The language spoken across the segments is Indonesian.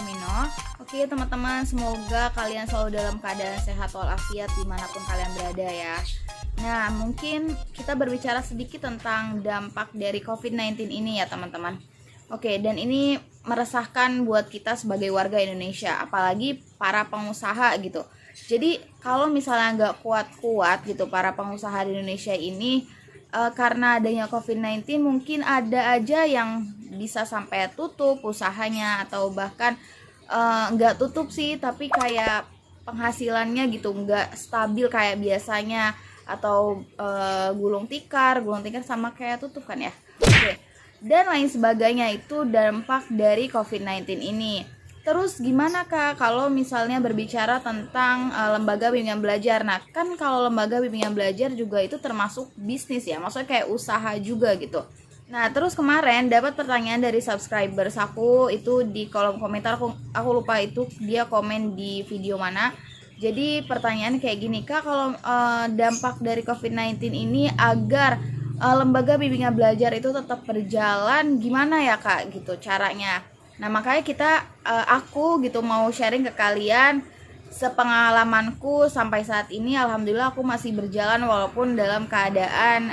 Mino. Oke teman-teman, semoga kalian selalu dalam keadaan sehat walafiat dimanapun kalian berada ya. Nah, mungkin kita berbicara sedikit tentang dampak dari COVID-19 ini ya teman-teman. Oke, dan ini meresahkan buat kita sebagai warga Indonesia, apalagi para pengusaha gitu. Jadi kalau misalnya nggak kuat-kuat gitu para pengusaha di Indonesia ini, karena adanya COVID-19 mungkin ada aja yang bisa sampai tutup usahanya, atau bahkan nggak tutup sih tapi kayak penghasilannya gitu nggak stabil kayak biasanya, atau gulung tikar sama kayak tutup kan ya. Oke, dan lain sebagainya, itu dampak dari COVID-19 ini. Terus gimana Kak kalau misalnya berbicara tentang lembaga bimbingan belajar? Nah, kan kalau lembaga bimbingan belajar juga itu termasuk bisnis ya, maksudnya kayak usaha juga gitu. Nah, terus kemarin dapat pertanyaan dari subscribers aku itu di kolom komentar, aku lupa itu dia komen di video mana. Jadi pertanyaan kayak gini, Kak, kalau dampak dari COVID-19 ini agar lembaga bimbingan belajar itu tetap berjalan gimana ya Kak gitu caranya. Nah, makanya aku gitu mau sharing ke kalian sepengalamanku sampai saat ini. Alhamdulillah aku masih berjalan walaupun dalam keadaan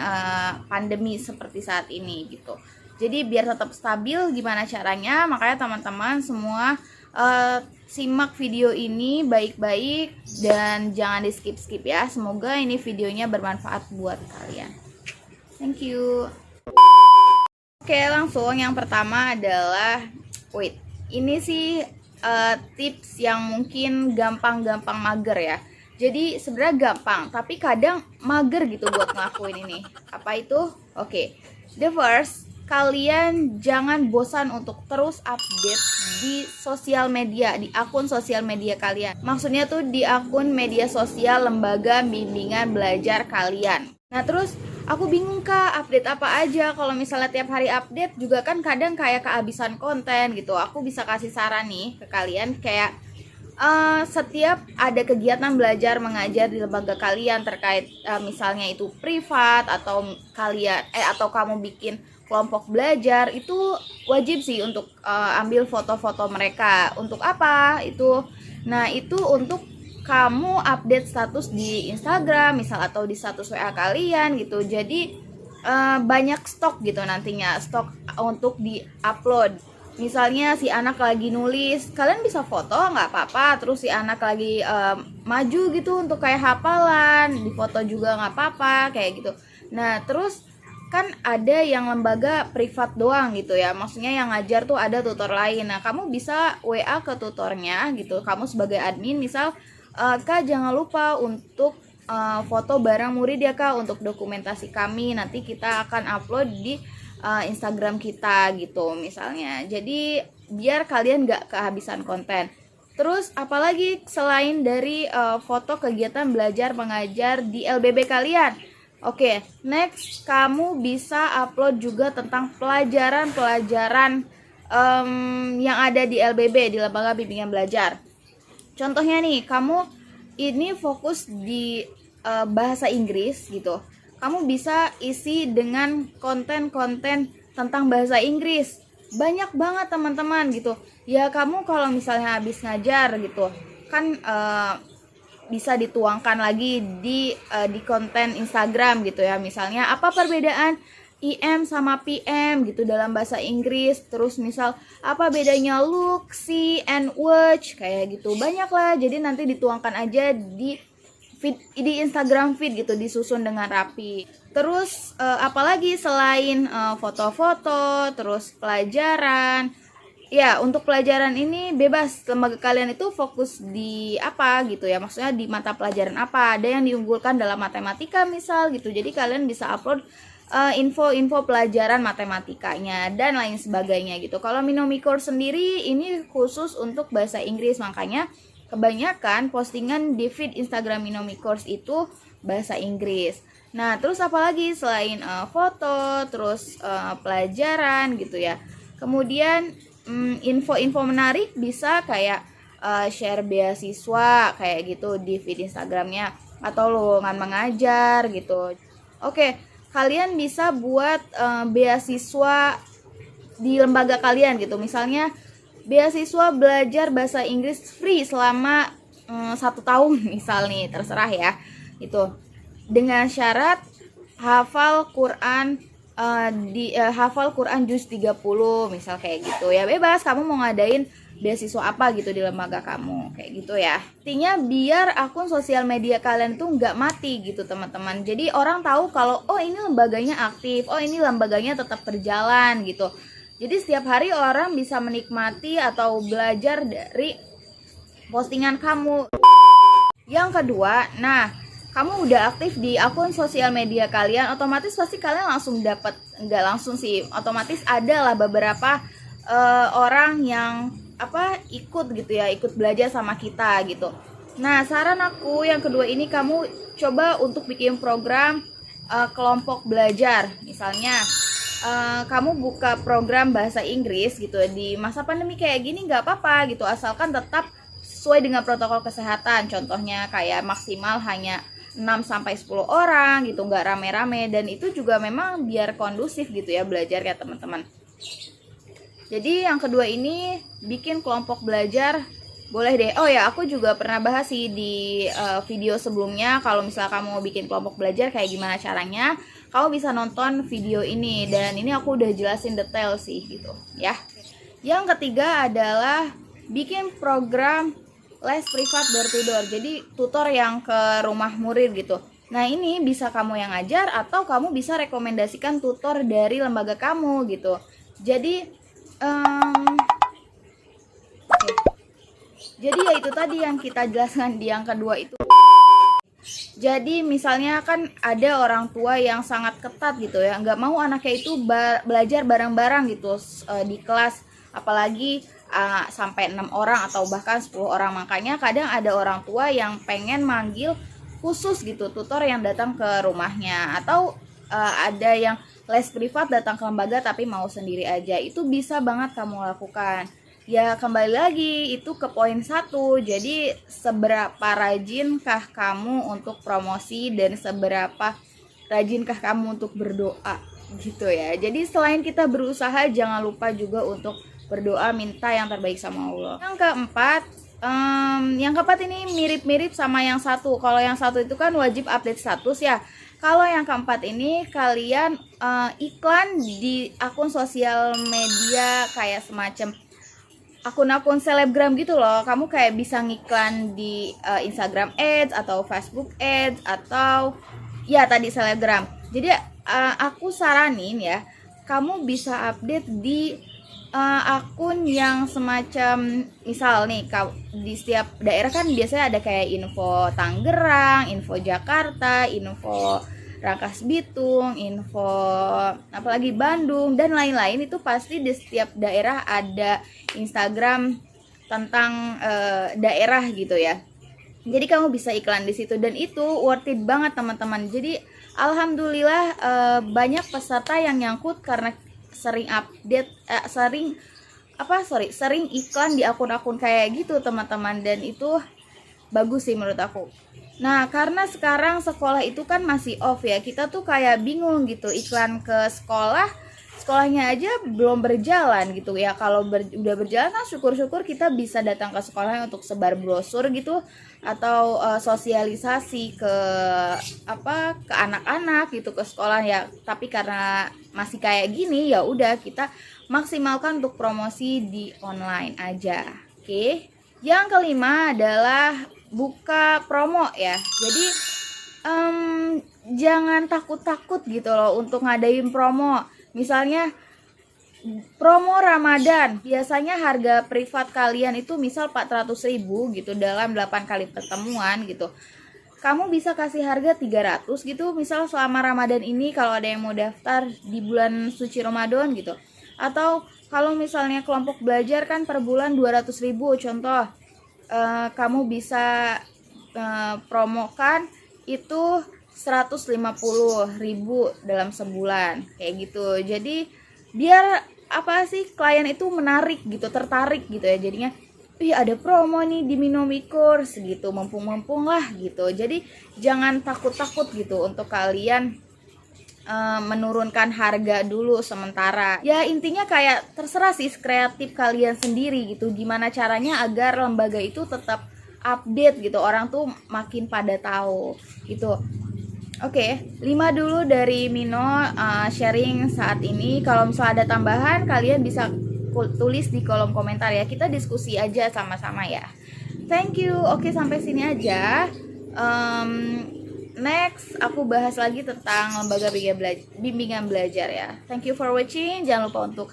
pandemi seperti saat ini gitu. Jadi biar tetap stabil gimana caranya, makanya teman-teman semua simak video ini baik-baik dan jangan di skip-skip ya. Semoga ini videonya bermanfaat buat kalian. Thank you. Oke, langsung yang pertama adalah ini sih tips yang mungkin gampang-gampang mager ya. Jadi sebenarnya gampang, tapi kadang mager gitu buat ngelakuin ini. Apa itu? Oke, the first, kalian jangan bosan untuk terus update di sosial media, di akun sosial media kalian. Maksudnya tuh di akun media sosial lembaga bimbingan belajar kalian. Nah, terus aku bingung Kak, update apa aja? Kalau misalnya tiap hari update juga kan kadang kayak kehabisan konten gitu. Aku bisa kasih saran nih ke kalian, kayak setiap ada kegiatan belajar mengajar di lembaga kalian terkait misalnya itu privat atau atau kamu bikin kelompok belajar, itu wajib sih untuk ambil foto-foto mereka. Untuk apa itu? Nah, itu untuk kamu update status di Instagram misal, atau di status WA kalian gitu. Jadi banyak stok gitu nantinya, stok untuk di-upload. Misalnya si anak lagi nulis, kalian bisa foto nggak apa-apa. Terus si anak lagi maju gitu untuk kayak hafalan, di foto juga nggak apa-apa kayak gitu. Nah, terus kan ada yang lembaga privat doang gitu ya, maksudnya yang ngajar tuh ada tutor lain. Nah, kamu bisa WA ke tutornya gitu, kamu sebagai admin misal, Kak jangan lupa untuk foto bareng murid ya Kak, untuk dokumentasi kami nanti kita akan upload di Instagram kita gitu misalnya. Jadi biar kalian gak kehabisan konten. Terus apalagi selain dari foto kegiatan belajar mengajar di LBB kalian. Oke, next kamu bisa upload juga tentang pelajaran-pelajaran yang ada di LBB, di lembaga bimbingan belajar. Contohnya nih, kamu ini fokus di bahasa Inggris gitu. Kamu bisa isi dengan konten-konten tentang bahasa Inggris. Banyak banget teman-teman gitu. Ya kamu kalau misalnya habis ngajar gitu, kan bisa dituangkan lagi di konten Instagram gitu ya. Misalnya apa perbedaan IM sama PM gitu dalam bahasa Inggris. Terus misal apa bedanya look, see, and watch kayak gitu. Banyak lah, jadi nanti dituangkan aja di feed, di Instagram feed gitu, disusun dengan rapi. Terus apalagi selain foto-foto, terus pelajaran. Ya, untuk pelajaran ini bebas, lembaga kalian itu fokus di apa gitu ya, maksudnya di mata pelajaran apa. Ada yang diunggulkan dalam matematika misal gitu, jadi kalian bisa upload info-info pelajaran matematikanya dan lain sebagainya gitu. Kalau Minomi Course sendiri ini khusus untuk bahasa Inggris, makanya kebanyakan postingan di feed Instagram Minomi Course itu bahasa Inggris. Nah, terus apalagi selain foto, terus pelajaran gitu ya. Kemudian info-info menarik bisa kayak share beasiswa kayak gitu di feed Instagramnya, atau lowongan mengajar gitu. Oke, kalian bisa buat beasiswa di lembaga kalian gitu. Misalnya beasiswa belajar bahasa Inggris free selama 1 tahun misal nih, terserah ya. Itu dengan syarat hafal Quran hafal Quran juz 30 misal kayak gitu ya. Bebas kamu mau ngadain beasiswa apa gitu di lembaga kamu kayak gitu ya. Intinya biar akun sosial media kalian tuh nggak mati gitu teman-teman. Jadi orang tahu kalau oh ini lembaganya aktif, oh ini lembaganya tetap berjalan gitu. Jadi setiap hari orang bisa menikmati atau belajar dari postingan kamu. Yang kedua, nah kamu udah aktif di akun sosial media kalian, otomatis pasti kalian langsung dapat, nggak langsung sih, otomatis ada lah beberapa orang yang ikut gitu ya, ikut belajar sama kita gitu. Nah saran aku yang kedua ini, kamu coba untuk bikin program kelompok belajar. Misalnya kamu buka program bahasa Inggris gitu di masa pandemi kayak gini, nggak apa-apa gitu, asalkan tetap sesuai dengan protokol kesehatan. Contohnya kayak maksimal hanya 6-10 orang gitu, nggak rame-rame, dan itu juga memang biar kondusif gitu ya belajar ya teman-teman. Jadi yang kedua ini bikin kelompok belajar boleh deh. Oh ya, aku juga pernah bahas sih di video sebelumnya, kalau misalnya kamu mau bikin kelompok belajar kayak gimana caranya, kamu bisa nonton video ini, dan ini aku udah jelasin detail sih gitu ya. Yang ketiga adalah bikin program les privat door to door, jadi tutor yang ke rumah murid gitu. Nah ini bisa kamu yang ngajar atau kamu bisa rekomendasikan tutor dari lembaga kamu gitu. Jadi jadi ya itu tadi yang kita jelaskan di yang kedua itu. Jadi misalnya kan ada orang tua yang sangat ketat gitu ya, nggak mau anaknya itu belajar bareng-bareng gitu di kelas, apalagi sampai 6 orang atau bahkan 10 orang. Makanya kadang ada orang tua yang pengen manggil khusus gitu tutor yang datang ke rumahnya, atau ada yang les privat datang ke lembaga tapi mau sendiri aja. Itu bisa banget kamu lakukan. Ya kembali lagi itu ke poin 1. Jadi seberapa rajinkah kamu untuk promosi dan seberapa rajinkah kamu untuk berdoa gitu ya. Jadi selain kita berusaha, jangan lupa juga untuk berdoa, minta yang terbaik sama Allah. Yang keempat ini mirip-mirip sama yang satu. Kalau yang satu itu kan wajib update status ya. Kalau yang keempat ini kalian iklan di akun sosial media kayak semacam akun-akun selebgram gitu loh. Kamu kayak bisa ngiklan di Instagram Ads atau Facebook Ads atau ya tadi selebgram. Jadi aku saranin ya, kamu bisa update di akun yang semacam, misal nih di setiap daerah kan biasanya ada kayak info Tangerang, info Jakarta, info Rangkas Bitung, info apalagi Bandung dan lain-lain. Itu pasti di setiap daerah ada Instagram tentang daerah gitu ya. Jadi kamu bisa iklan di situ dan itu worth it banget teman-teman. Jadi alhamdulillah banyak peserta yang nyangkut karena sering update sering iklan di akun-akun kayak gitu teman-teman, dan itu bagus sih menurut aku. Nah karena sekarang sekolah itu kan masih off ya, kita tuh kayak bingung gitu iklan ke sekolahnya aja belum berjalan gitu ya. Kalau udah berjalan kan syukur-syukur kita bisa datang ke sekolahnya untuk sebar brosur gitu, atau sosialisasi ke anak-anak gitu ke sekolah ya. Tapi karena masih kayak gini ya udah kita maksimalkan untuk promosi di online aja. Oke. Yang kelima adalah buka promo ya. Jadi jangan takut-takut gitu loh untuk ngadain promo. Misalnya promo Ramadan, biasanya harga privat kalian itu misal 400.000 gitu dalam 8 kali pertemuan gitu. Kamu bisa kasih harga 300 gitu misal selama Ramadan ini kalau ada yang mau daftar di bulan suci Ramadan gitu. Atau kalau misalnya kelompok belajar kan per bulan 200.000 contoh. Kamu bisa promokan itu 150.000 dalam sebulan kayak gitu. Jadi biar klien itu menarik gitu, tertarik gitu ya. Jadinya ada promo nih di Minomi Course gitu, mumpung lah gitu. Jadi jangan takut-takut gitu untuk kalian menurunkan harga dulu sementara. Ya intinya kayak terserah sih kreatif kalian sendiri gitu, gimana caranya agar lembaga itu tetap update gitu, orang tuh makin pada tahu gitu. Oke, 5 dulu dari Mino sharing saat ini. Kalau misalnya ada tambahan, kalian bisa tulis di kolom komentar ya. Kita diskusi aja sama-sama ya. Thank you. Oke, sampai sini aja. Next, aku bahas lagi tentang lembaga bimbingan belajar ya. Thank you for watching. Jangan lupa untuk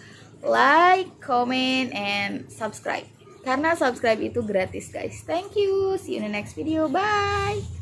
like, comment, and subscribe. Karena subscribe itu gratis guys. Thank you. See you in the next video. Bye.